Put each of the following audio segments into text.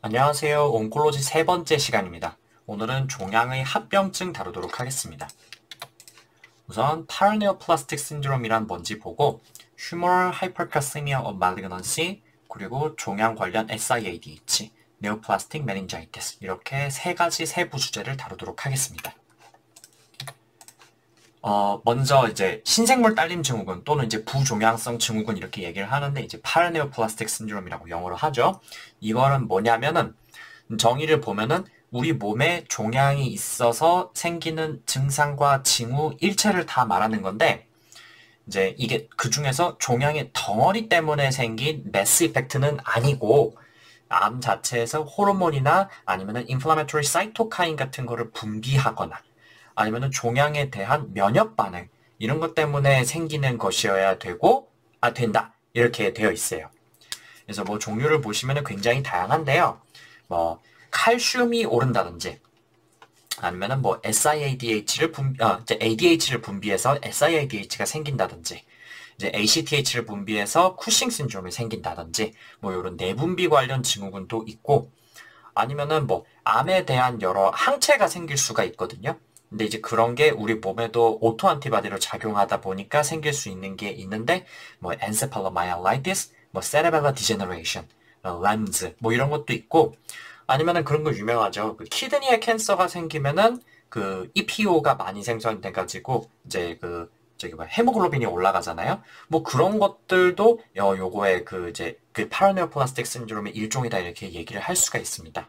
안녕하세요. 온콜로지 세 번째 시간입니다. 오늘은 종양의 합병증 다루도록 하겠습니다. 우선 paraneoplastic syndrome이란 뭔지 보고 humoral hypercalcemia of malignancy 그리고 종양 관련 SIADH, neoplastic meningitis 이렇게 세 가지 세부 주제를 다루도록 하겠습니다. 먼저 이제 신생물 딸림 증후군 또는 이제 부종양성 증후군 이렇게 얘기를 하는데 이제 paraneoplastic syndrome이라고 영어로 하죠. 이거는 뭐냐면은 정의를 보면은 우리 몸에 종양이 있어서 생기는 증상과 징후 일체를 다 말하는 건데 이제 이게 그 중에서 종양의 덩어리 때문에 생긴 매스 이펙트는 아니고 암 자체에서 호르몬이나 아니면은 인플라메토리 사이토카인 같은 거를 분비하거나 아니면은 종양에 대한 면역 반응 이런 것 때문에 생기는 것이어야 되고 된다 이렇게 되어 있어요. 그래서 뭐 종류를 보시면은 굉장히 다양한데요. 뭐 칼슘이 오른다든지 아니면은 뭐 이제 ADH를 분비해서 SIADH가 생긴다든지 이제 ACTH를 분비해서 쿠싱 신드롬이 생긴다든지 뭐 이런 내분비 관련 증후군도 있고 아니면은 뭐 암에 대한 여러 항체가 생길 수가 있거든요. 근데 이제 그런 게 우리 몸에도 오토 안티바디로 작용하다 보니까 생길 수 있는 게 있는데 뭐 encephalomyelitis, 뭐 cerebellar degeneration, 램즈 뭐 이런 것도 있고 아니면은 그런 거 유명하죠. 그 키드니에 캔서가 생기면은 그 EPO가 많이 생성돼 가지고 이제 그 저기 뭐 헤모글로빈이 올라가잖아요. 뭐 그런 것들도 요거에 그 이제 그 파라네오플라스틱 신드롬의 일종이다 이렇게 얘기를 할 수가 있습니다.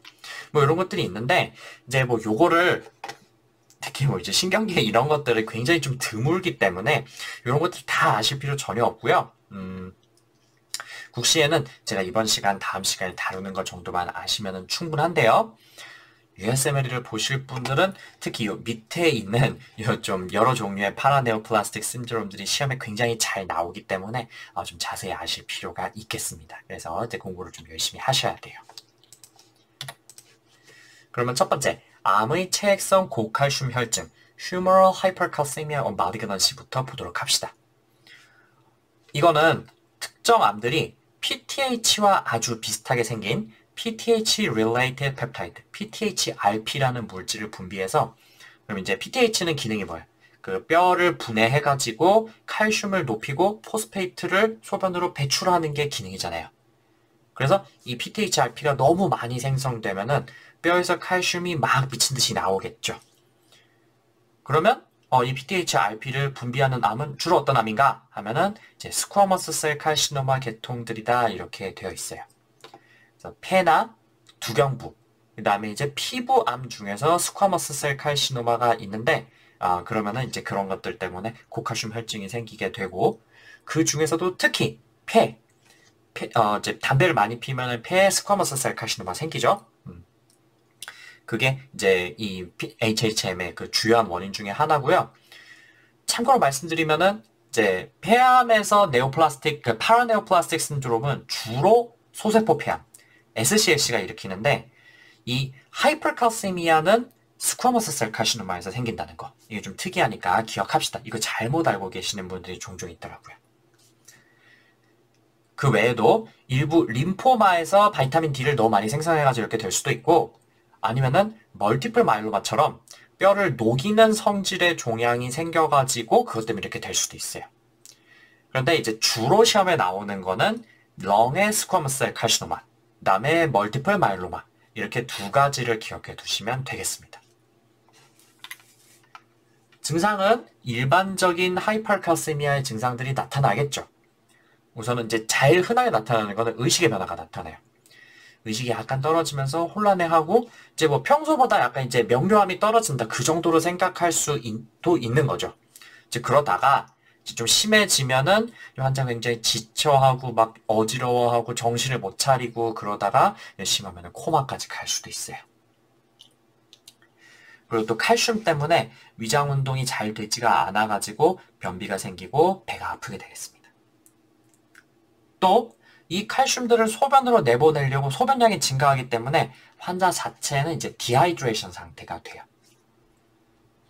뭐 이런 것들이 있는데 이제 뭐 요거를 특히 뭐 이제 신경계 이런 것들을 굉장히 좀 드물기 때문에 이런 것들 다 아실 필요 전혀 없고요. 국시에는 제가 이번 시간, 다음 시간에 다루는 것 정도만 아시면 충분한데요. USMLE를 보실 분들은 특히 요 밑에 있는 좀 여러 종류의 파라네오플라스틱 신드롬들이 시험에 굉장히 잘 나오기 때문에 좀 자세히 아실 필요가 있겠습니다. 그래서 이제 공부를 좀 열심히 하셔야 돼요. 그러면 첫 번째, 암의 체액성 고칼슘 혈증, humoral hypercalcemia of malignancy부터 보도록 합시다. 이거는 특정 암들이 PTH와 아주 비슷하게 생긴 PTH-related peptide, PTHrP라는 물질을 분비해서 그럼 이제 PTH는 기능이 뭐예요? 그 뼈를 분해해가지고 칼슘을 높이고 포스페이트를 소변으로 배출하는 게 기능이잖아요. 그래서 이 PTHrP가 너무 많이 생성되면은 뼈에서 칼슘이 막 미친 듯이 나오겠죠. 그러면 이 PTHrP를 분비하는 암은 주로 어떤 암인가 하면은 이제 스쿼머스 셀 칼시노마 계통들이다 이렇게 되어 있어요. 그래서 폐나 두경부, 그다음에 이제 피부암 중에서 스쿼머스 셀 칼시노마가 있는데 그러면은 이제 그런 것들 때문에 고칼슘 혈증이 생기게 되고 그 중에서도 특히 이제 담배를 많이 피면은 폐에 스쿼머스 셀 칼시노마 생기죠. 그게 이제 이 HHM의 그 주요한 원인 중에 하나고요. 참고로 말씀드리면은 이제 폐암에서 네오플라스틱, 그 파라네오플라스틱 신드롬은 주로 소세포 폐암, SCLC가 일으키는데 이 하이퍼칼세미아는 스쿼머스 셀 카시노마에서 생긴다는 거. 이게 좀 특이하니까 기억합시다. 이거 잘못 알고 계시는 분들이 종종 있더라고요. 그 외에도 일부 림포마에서 바이타민 D를 너무 많이 생성해가지고 이렇게 될 수도 있고 아니면은 멀티플 마일로마처럼 뼈를 녹이는 성질의 종양이 생겨가지고 그것 때문에 이렇게 될 수도 있어요. 그런데 이제 주로 시험에 나오는 거는 렁의 스쿼머스 셀 카시노마, 그다음에 멀티플 마일로마 이렇게 두 가지를 기억해 두시면 되겠습니다. 증상은 일반적인 하이퍼칼세미아의 증상들이 나타나겠죠. 우선은 이제 제일 흔하게 나타나는 거는 의식의 변화가 나타나요. 의식이 약간 떨어지면서 혼란해하고 이제 뭐 평소보다 약간 이제 명료함이 떨어진다 그 정도로 생각할 수도 있는 거죠. 이제 그러다가 이제 좀 심해지면은 환자가 굉장히 지쳐하고 막 어지러워하고 정신을 못 차리고 그러다가 심하면은 코마까지 갈 수도 있어요. 그리고 또 칼슘 때문에 위장 운동이 잘 되지가 않아가지고 변비가 생기고 배가 아프게 되겠습니다. 또 이 칼슘들을 소변으로 내보내려고 소변량이 증가하기 때문에 환자 자체는 이제 디하이드레이션 상태가 돼요.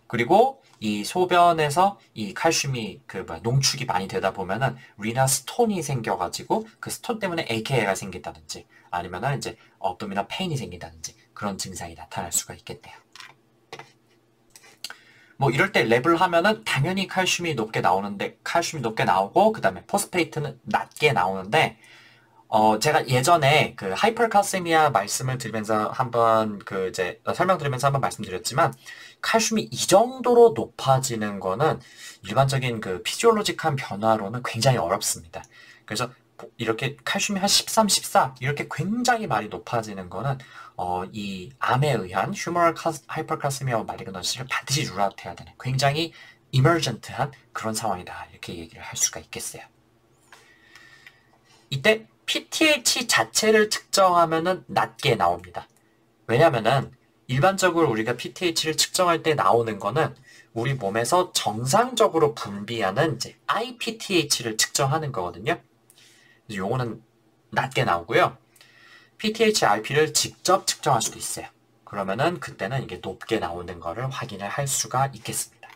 그리고 이 소변에서 이 칼슘이 농축이 많이 되다 보면은 리나 스톤이 생겨가지고 그 스톤 때문에 AKA가 생긴다든지 아니면은 이제 업도미널 페인이 생긴다든지 그런 증상이 나타날 수가 있겠네요. 뭐 이럴 때 랩을 하면은 당연히 칼슘이 높게 나오고 그 다음에 포스페이트는 낮게 나오는데 제가 예전에 그 하이퍼칼세미아 말씀을 드리면서 한번 설명드리면서 한번 말씀드렸지만 칼슘이 이 정도로 높아지는 거는 일반적인 그 피지올로직한 변화로는 굉장히 어렵습니다. 그래서 이렇게 칼슘이 한 13, 14 이렇게 굉장히 많이 높아지는 거는 이 암에 의한 휴머럴 하이퍼칼세미아 말리그넌시를 반드시 룰아웃해야 되는 굉장히 이머전트한 그런 상황이다 이렇게 얘기를 할 수가 있겠어요. 이때 PTH 자체를 측정하면은 낮게 나옵니다. 왜냐면은 일반적으로 우리가 PTH를 측정할 때 나오는 거는 우리 몸에서 정상적으로 분비하는 이제 IPTH를 측정하는 거거든요. 요거는 낮게 나오고요. PTH, IP를 직접 측정할 수도 있어요. 그러면은 그때는 이게 높게 나오는 거를 확인을 할 수가 있겠습니다.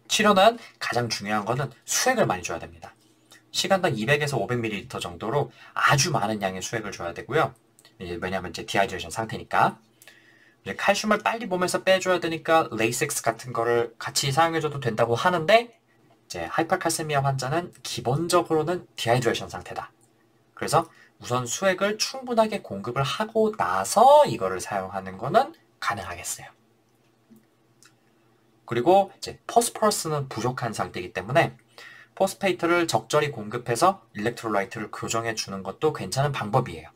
치료는 가장 중요한 거는 수액을 많이 줘야 됩니다. 시간당 200에서 500ml 정도로 아주 많은 양의 수액을 줘야 되고요. 왜냐하면 이제 디하이드레이션 상태니까. 이제 칼슘을 빨리 몸에서 빼줘야 되니까 레이섹스 같은 거를 같이 사용해줘도 된다고 하는데 이제 하이퍼칼세미아 환자는 기본적으로는 디하이드레이션 상태다. 그래서 우선 수액을 충분하게 공급을 하고 나서 이거를 사용하는 거는 가능하겠어요. 그리고 이제 포스퍼러스는 부족한 상태이기 때문에 포스페이트를 적절히 공급해서 일렉트롤라이트를 교정해 주는 것도 괜찮은 방법이에요.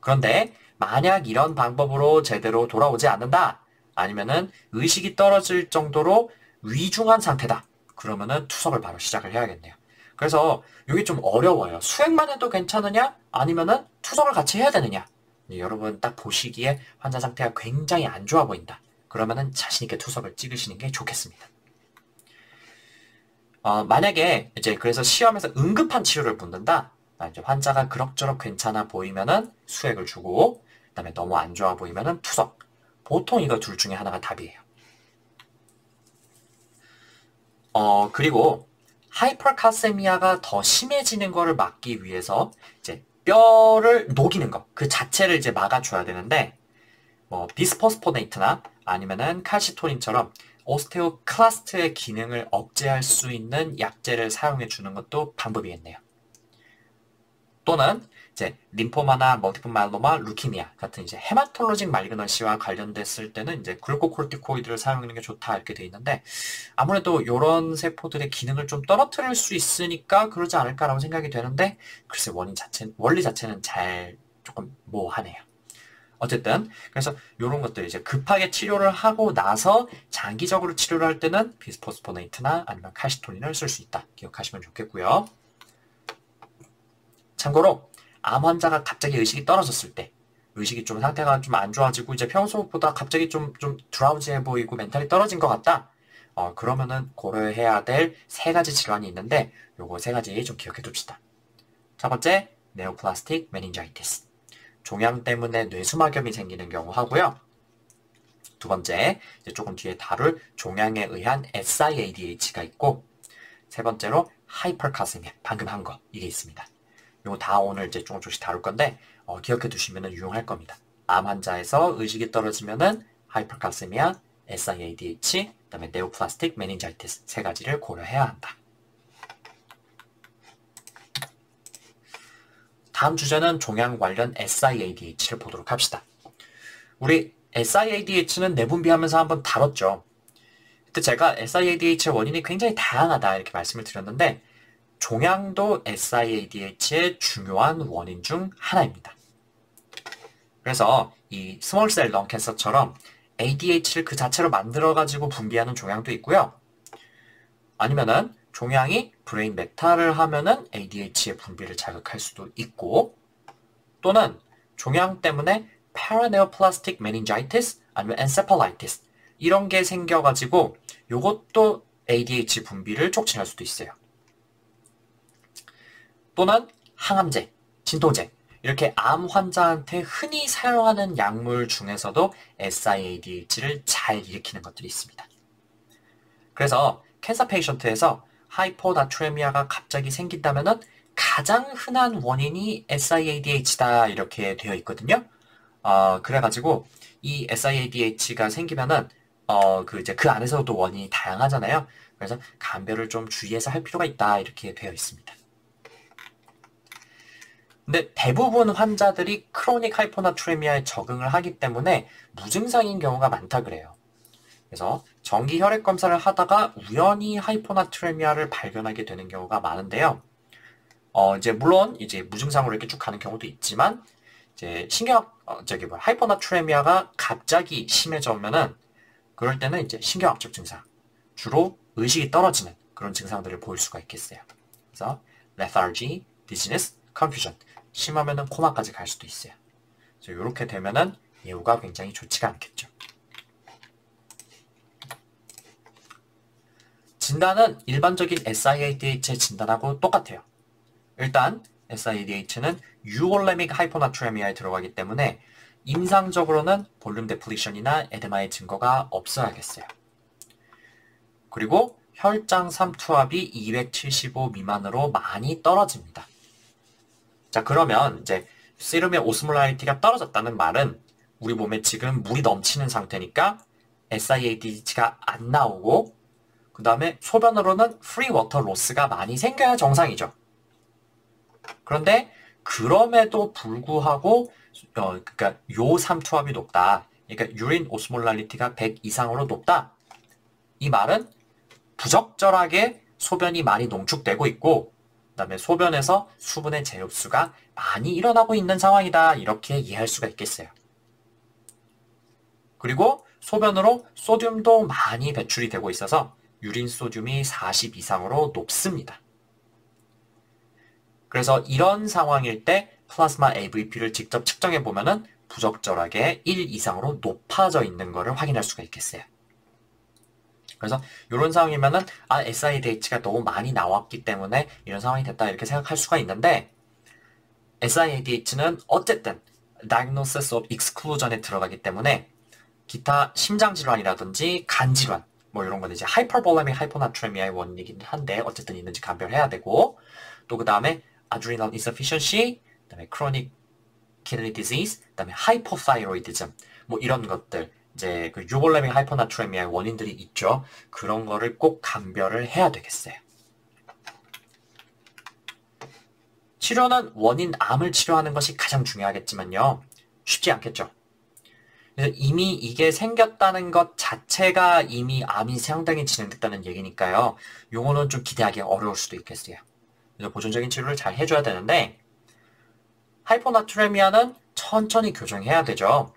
그런데 만약 이런 방법으로 제대로 돌아오지 않는다, 아니면은 의식이 떨어질 정도로 위중한 상태다, 그러면은 투석을 바로 시작을 해야겠네요. 그래서 이게 좀 어려워요. 수액만 해도 괜찮으냐, 아니면은 투석을 같이 해야 되느냐. 여러분 딱 보시기에 환자 상태가 굉장히 안 좋아 보인다. 그러면은 자신있게 투석을 찍으시는 게 좋겠습니다. 만약에 이제 그래서 시험에서 응급한 치료를 묻는다. 이제 환자가 그럭저럭 괜찮아 보이면은 수액을 주고, 그다음에 너무 안 좋아 보이면은 투석. 보통 이거 둘 중에 하나가 답이에요. 그리고 하이퍼칼세미아가 더 심해지는 거를 막기 위해서 이제 뼈를 녹이는 거, 그 자체를 이제 막아줘야 되는데, 비스포스포네이트나 아니면은 칼시토닌처럼 오스테오클라스트의 기능을 억제할 수 있는 약제를 사용해 주는 것도 방법이겠네요. 또는 이제 림포마나 멀티플 마일로마, 루키미아 같은 이제 헤마톨로직 말리그넌시와 관련됐을 때는 이제 글루코코르티코이드를 사용하는 게 좋다 이렇게 돼 있는데 아무래도 이런 세포들의 기능을 좀 떨어뜨릴 수 있으니까 그러지 않을까라고 생각이 되는데 글쎄 원리 자체는 잘 조금 모호하네요. 어쨌든 그래서 이런 것들 이제 급하게 치료를 하고 나서 장기적으로 치료를 할 때는 비스포스포네이트나 아니면 칼시토닌을 쓸 수 있다. 기억하시면 좋겠고요. 참고로 암 환자가 갑자기 의식이 떨어졌을 때 의식이 좀 상태가 좀 안 좋아지고 이제 평소보다 갑자기 좀 드라우지해 보이고 멘탈이 떨어진 것 같다. 그러면은 고려해야 될 3가지 질환이 있는데 요거 3가지 좀 기억해 둡시다. 첫 번째, 네오플라스틱 메닌자이티스. 종양 때문에 뇌수막염이 생기는 경우 하고요. 두 번째, 이제 조금 뒤에 다룰 종양에 의한 SIADH가 있고, 세 번째로 하이퍼칼세미아, 방금 한 거, 이게 있습니다. 요거 다 오늘 이제 조금씩 다룰 건데, 기억해 두시면 유용할 겁니다. 암 환자에서 의식이 떨어지면은 하이퍼칼세미아, SIADH, 그 다음에 네오플라스틱 메닌자이티스 3가지를 고려해야 한다. 다음 주제는 종양 관련 SIADH를 보도록 합시다. 우리 SIADH는 내분비하면서 한번 다뤘죠. 그때 제가 SIADH의 원인이 굉장히 다양하다 이렇게 말씀을 드렸는데 종양도 SIADH의 중요한 원인 중 하나입니다. 그래서 이 스몰셀 렁 캔서처럼 ADH를 그 자체로 만들어가지고 분비하는 종양도 있고요. 아니면은 종양이 브레인 메타를 하면은 ADH의 분비를 자극할 수도 있고 또는 종양 때문에 paraneoplastic meningitis 아니면 encephalitis 이런 게 생겨가지고 요것도 ADH 분비를 촉진할 수도 있어요. 또는 항암제, 진통제 이렇게 암 환자한테 흔히 사용하는 약물 중에서도 SIADH를 잘 일으키는 것들이 있습니다. 그래서 캔서 페이션트에서 하이포나트레미아가 갑자기 생긴다면은 가장 흔한 원인이 SIADH다 이렇게 되어 있거든요. 그래가지고 이 SIADH가 생기면은 그 안에서도 원인이 다양하잖아요. 그래서 감별을 좀 주의해서 할 필요가 있다 이렇게 되어 있습니다. 근데 대부분 환자들이 크로닉 하이포나트레미아에 적응을 하기 때문에 무증상인 경우가 많다 그래요. 그래서 정기 혈액 검사를 하다가 우연히 하이포나트레미아를 발견하게 되는 경우가 많은데요. 물론 무증상으로 이렇게 쭉 가는 경우도 있지만 이제 하이포나트레미아가 갑자기 심해져면은 그럴 때는 이제 신경학적 증상, 주로 의식이 떨어지는 그런 증상들을 보일 수가 있겠어요. 그래서 lethargy, dizziness, confusion, 심하면은 코마까지 갈 수도 있어요. 그래서 이렇게 되면은 예후가 굉장히 좋지가 않겠죠. 진단은 일반적인 SIADH의 진단하고 똑같아요. 일단 SIADH는 유올레믹 하이포나트레미아에 들어가기 때문에 임상적으로는 볼륨 데플리션이나 에데마의 증거가 없어야겠어요. 그리고 혈장 삼투압이 275 미만으로 많이 떨어집니다. 자, 그러면 이제 세rum의 오스몰라리티가 떨어졌다는 말은 우리 몸에 지금 물이 넘치는 상태니까 SIADH가 안 나오고 그 다음에 소변으로는 프리 워터 로스가 많이 생겨야 정상이죠. 그런데 그럼에도 불구하고 그러니까 요 삼투압이 높다. 그러니까 유린 오스몰랄리티가 100 이상으로 높다. 이 말은 부적절하게 소변이 많이 농축되고 있고 그 다음에 소변에서 수분의 재흡수가 많이 일어나고 있는 상황이다. 이렇게 이해할 수가 있겠어요. 그리고 소변으로 소듐도 많이 배출이 되고 있어서 유린 소듐이 40 이상으로 높습니다. 그래서 이런 상황일 때 플라즈마 AVP를 직접 측정해 보면은 부적절하게 1 이상으로 높아져 있는 것을 확인할 수가 있겠어요. 그래서 이런 상황이면은 SIADH가 너무 많이 나왔기 때문에 이런 상황이 됐다 이렇게 생각할 수가 있는데 SIADH는 어쨌든 Diagnosis of Exclusion에 들어가기 때문에 기타 심장질환이라든지 간질환 뭐 이런 건 이제 하이퍼볼레믹 하이포나트레미아의 원인이긴 한데 어쨌든 있는지 감별해야 되고 또 그 다음에 adrenal insufficiency, 그 다음에 chronic kidney disease, 그 다음에 hypothyroidism 뭐 이런 것들 이제 그 유볼레믹 하이포나트레미아의 원인들이 있죠. 그런 거를 꼭 감별을 해야 되겠어요. 치료는 원인 암을 치료하는 것이 가장 중요하겠지만요. 쉽지 않겠죠. 그래서 이미 이게 생겼다는 것 자체가 이미 암이 상당히 진행됐다는 얘기니까요. 요거는 좀 기대하기 어려울 수도 있겠어요. 그래서 보존적인 치료를 잘 해줘야 되는데 하이포나트레미아는 천천히 교정해야 되죠.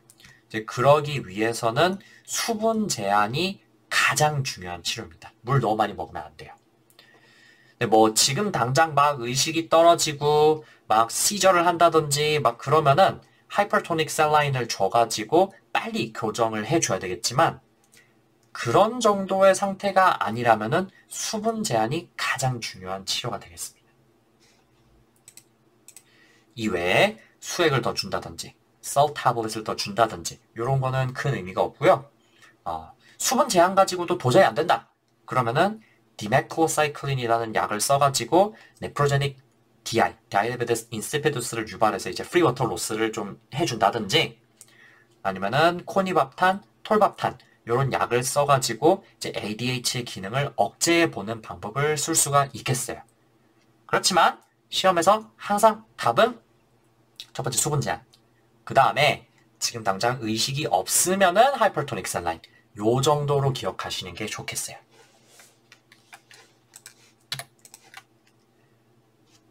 이제 그러기 위해서는 수분 제한이 가장 중요한 치료입니다. 물 너무 많이 먹으면 안 돼요. 근데 뭐 지금 당장 막 의식이 떨어지고 막 시저를 한다든지 막 그러면은 하이퍼토닉 셀라인을 줘가지고 빨리 교정을 해줘야 되겠지만 그런 정도의 상태가 아니라면은 수분 제한이 가장 중요한 치료가 되겠습니다. 이외에 수액을 더 준다든지 설 타블렛을 더 준다든지 이런 거는 큰 의미가 없고요. 수분 제한 가지고도 도저히 안 된다. 그러면은 디메클로사이클린이라는 약을 써가지고 네프로제닉 DI, 다이아베티스 인시피두스를 유발해서 이제 프리워터 로스를 좀 해준다든지 아니면은 코니밥탄, 톨밥탄 이런 약을 써가지고 이제 ADH의 기능을 억제해 보는 방법을 쓸 수가 있겠어요. 그렇지만 시험에서 항상 답은 첫 번째 수분 제한. 그 다음에 지금 당장 의식이 없으면은 하이퍼토닉 셀라인. 요 정도로 기억하시는 게 좋겠어요.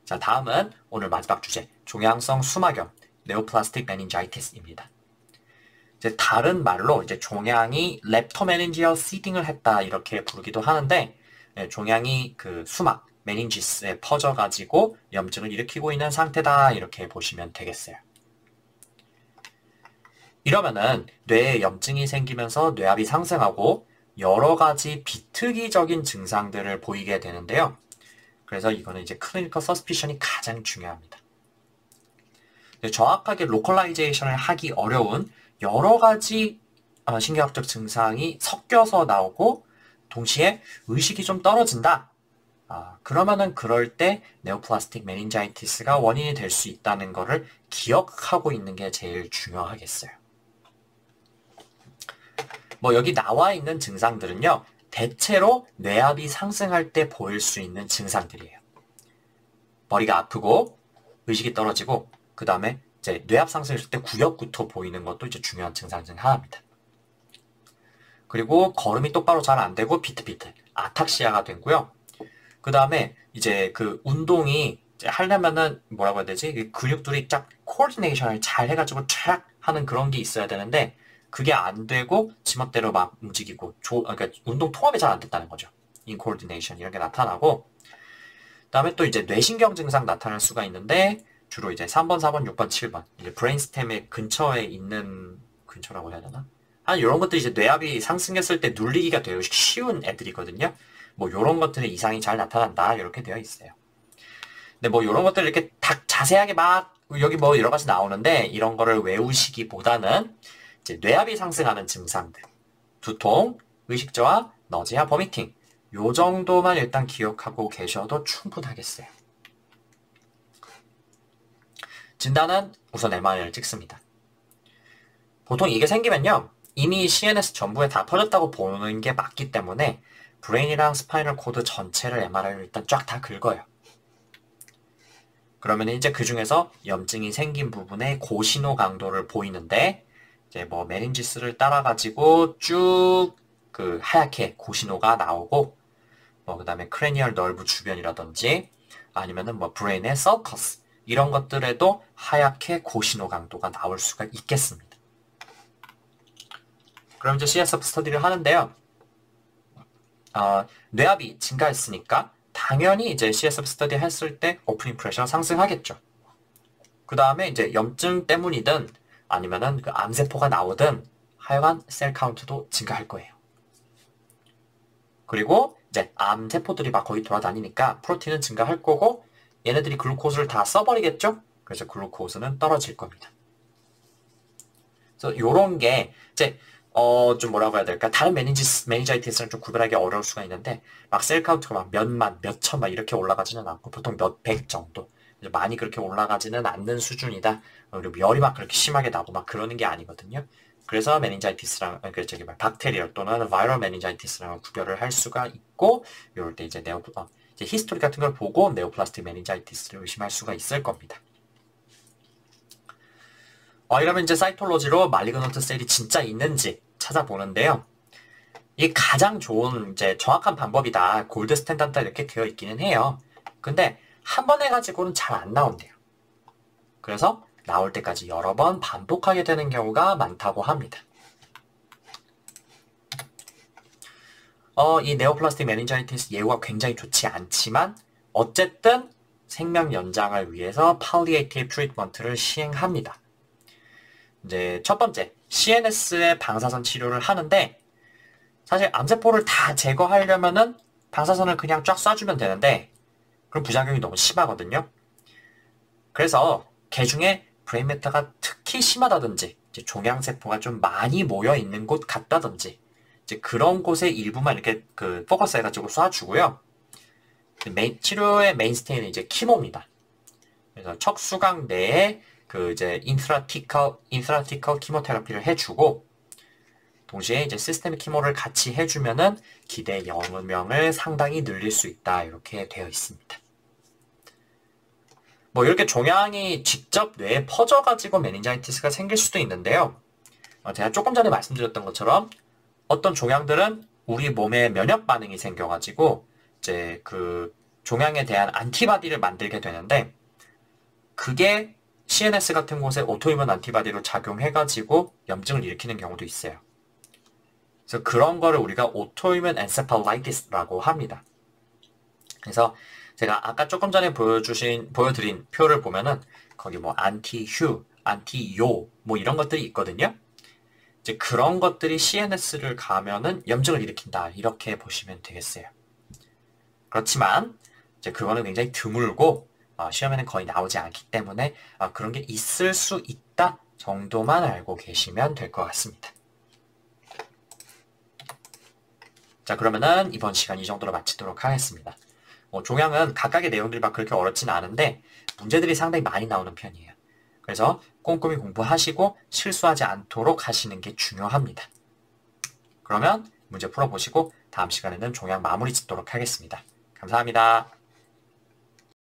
자, 다음은 오늘 마지막 주제, 종양성 수막염, 네오플라스틱 메닌자이티스입니다. 이제 다른 말로 이제 종양이 렙토메닌지얼 시딩을 했다 이렇게 부르기도 하는데 종양이 그 수막, 메닌지스에 퍼져가지고 염증을 일으키고 있는 상태다 이렇게 보시면 되겠어요. 이러면은 뇌에 염증이 생기면서 뇌압이 상승하고 여러 가지 비특이적인 증상들을 보이게 되는데요. 그래서 이거는 이제 클리니컬 서스피션이 가장 중요합니다. 정확하게 로컬라이제이션을 하기 어려운 여러 가지 신경학적 증상이 섞여서 나오고 동시에 의식이 좀 떨어진다. 그러면은 그럴 때 네오플라스틱 메닌자이티스가 원인이 될 수 있다는 거를 기억하고 있는 게 제일 중요하겠어요. 뭐 여기 나와 있는 증상들은요. 대체로 뇌압이 상승할 때 보일 수 있는 증상들이에요. 머리가 아프고 의식이 떨어지고 그 다음에 이제 뇌압 상승했을 때 구역구토 보이는 것도 이제 중요한 증상 중 하나입니다. 그리고 걸음이 똑바로 잘 안 되고 비트비트, 아탁시아가 되고요. 그 다음에 이제 그 운동이 이제 하려면은 뭐라고 해야 되지? 근육들이 쫙 코디네이션을 잘 해가지고 촥 하는 그런 게 있어야 되는데 그게 안 되고 지멋대로 막 움직이고 그러니까 운동 통합이 잘 안 됐다는 거죠. 인코디네이션 이런 게 나타나고 그 다음에 또 이제 뇌신경 증상 나타날 수가 있는데 주로 이제 3번, 4번, 6번, 7번 이제 브레인스템의 근처에 있는 근처라고 해야 되나? 이런 것들이 이제 뇌압이 상승했을 때 눌리기가 되게 쉬운 애들이거든요. 뭐 이런 것들의 이상이 잘 나타난다 이렇게 되어 있어요. 근데 뭐 이런 것들 이렇게 다 자세하게 막 여기 뭐 여러 가지 나오는데 이런 거를 외우시기보다는 이제 뇌압이 상승하는 증상들, 두통, 의식저하, 너지아, 버미팅 요 정도만 일단 기억하고 계셔도 충분하겠어요. 진단은 우선 MRI를 찍습니다. 보통 이게 생기면요. 이미 CNS 전부에 다 퍼졌다고 보는 게 맞기 때문에 브레인이랑 스파이널 코드 전체를 MRI로 일단 쫙 다 긁어요. 그러면 이제 그 중에서 염증이 생긴 부분에 고신호 강도를 보이는데 이제 뭐 메닌지스를 따라가지고 쭉 그 하얗게 고신호가 나오고 뭐 그다음에 크레니얼 널브 주변이라든지 아니면은 뭐 브레인의 서커스 이런 것들에도 하얗게 고신호 강도가 나올 수가 있겠습니다. 그럼 이제 CSF 스터디를 하는데요. 뇌압이 증가했으니까 당연히 이제 CSF 스터디 했을 때 오프닝 프레셔가 상승하겠죠. 그 다음에 이제 염증 때문이든 아니면은 그 암세포가 나오든 하여간 셀 카운트도 증가할 거예요. 그리고 이제 암세포들이 막 거기 돌아다니니까 프로틴은 증가할 거고 얘네들이 글루코스를 다 써버리겠죠? 그래서 글루코스는 떨어질 겁니다. 그래서 요런 게 이제 좀 뭐라고 해야 될까? 다른 메닌자이티스는 좀 구별하기 어려울 수가 있는데 막 셀 카운트가 막 몇만, 몇천 막 이렇게 올라가지는 않고 보통 몇백 정도 많이 그렇게 올라가지는 않는 수준이다. 그리고 열이 막 그렇게 심하게 나고 막 그러는 게 아니거든요. 그래서 메닌자이티스랑 박테리얼 또는 바이럴 메닌자이티스랑 구별을 할 수가 있고 이럴 때 이제 이제 히스토리 같은 걸 보고 네오플라스틱 메닌자이티스를 의심할 수가 있을 겁니다. 이러면 이제 사이톨로지로 말리그넌트 셀이 진짜 있는지 찾아보는데요. 이게 가장 좋은 이제 정확한 방법이다. 골드 스탠다드 이렇게 되어 있기는 해요. 근데 한 번 해가지고는 잘 안 나온대요. 그래서 나올 때까지 여러 번 반복하게 되는 경우가 많다고 합니다. 이 네오플라스틱 메닌자이티스 예후가 굉장히 좋지 않지만 어쨌든 생명 연장을 위해서 팔리에이티브 트리트먼트를 시행합니다. 이제 첫 번째, CNS의 방사선 치료를 하는데 사실 암세포를 다 제거하려면은 방사선을 그냥 쫙 쏴주면 되는데 그럼 부작용이 너무 심하거든요. 그래서 개 중에 브레인 메타가 특히 심하다든지 이제 종양세포가 좀 많이 모여 있는 곳 같다든지 이제 그런 곳에 일부만 이렇게 그 포커스 해가지고 쏴주고요. 치료의 메인스테이는 이제 키모입니다. 그래서 척수강 내에 그 이제 인트라티컬 키모테라피를 해주고 동시에 이제 시스테믹 키모를 같이 해주면은 기대 영음명을 상당히 늘릴 수 있다 이렇게 되어 있습니다. 뭐 이렇게 종양이 직접 뇌에 퍼져가지고 메닌자이티스가 생길 수도 있는데요. 제가 조금 전에 말씀드렸던 것처럼 어떤 종양들은 우리 몸에 면역 반응이 생겨가지고 이제 그 종양에 대한 안티바디를 만들게 되는데 그게 CNS 같은 곳에 오토이문 안티바디로 작용해가지고 염증을 일으키는 경우도 있어요. 그래서 그런 거를 우리가 오토이문 엔세팔라이티스라고 합니다. 그래서 제가 아까 조금 전에 보여드린 표를 보면은 거기 뭐 안티휴, 안티요 뭐 이런 것들이 있거든요. 이제 그런 것들이 CNS를 가면은 염증을 일으킨다 이렇게 보시면 되겠어요. 그렇지만 이제 그거는 굉장히 드물고 시험에는 거의 나오지 않기 때문에 그런 게 있을 수 있다 정도만 알고 계시면 될 것 같습니다. 자, 그러면은 이번 시간 이 정도로 마치도록 하겠습니다. 종양은 각각의 내용들이 막 그렇게 어렵진 않은데 문제들이 상당히 많이 나오는 편이에요. 그래서 꼼꼼히 공부하시고 실수하지 않도록 하시는 게 중요합니다. 그러면 문제 풀어보시고 다음 시간에는 종양 마무리 짓도록 하겠습니다. 감사합니다.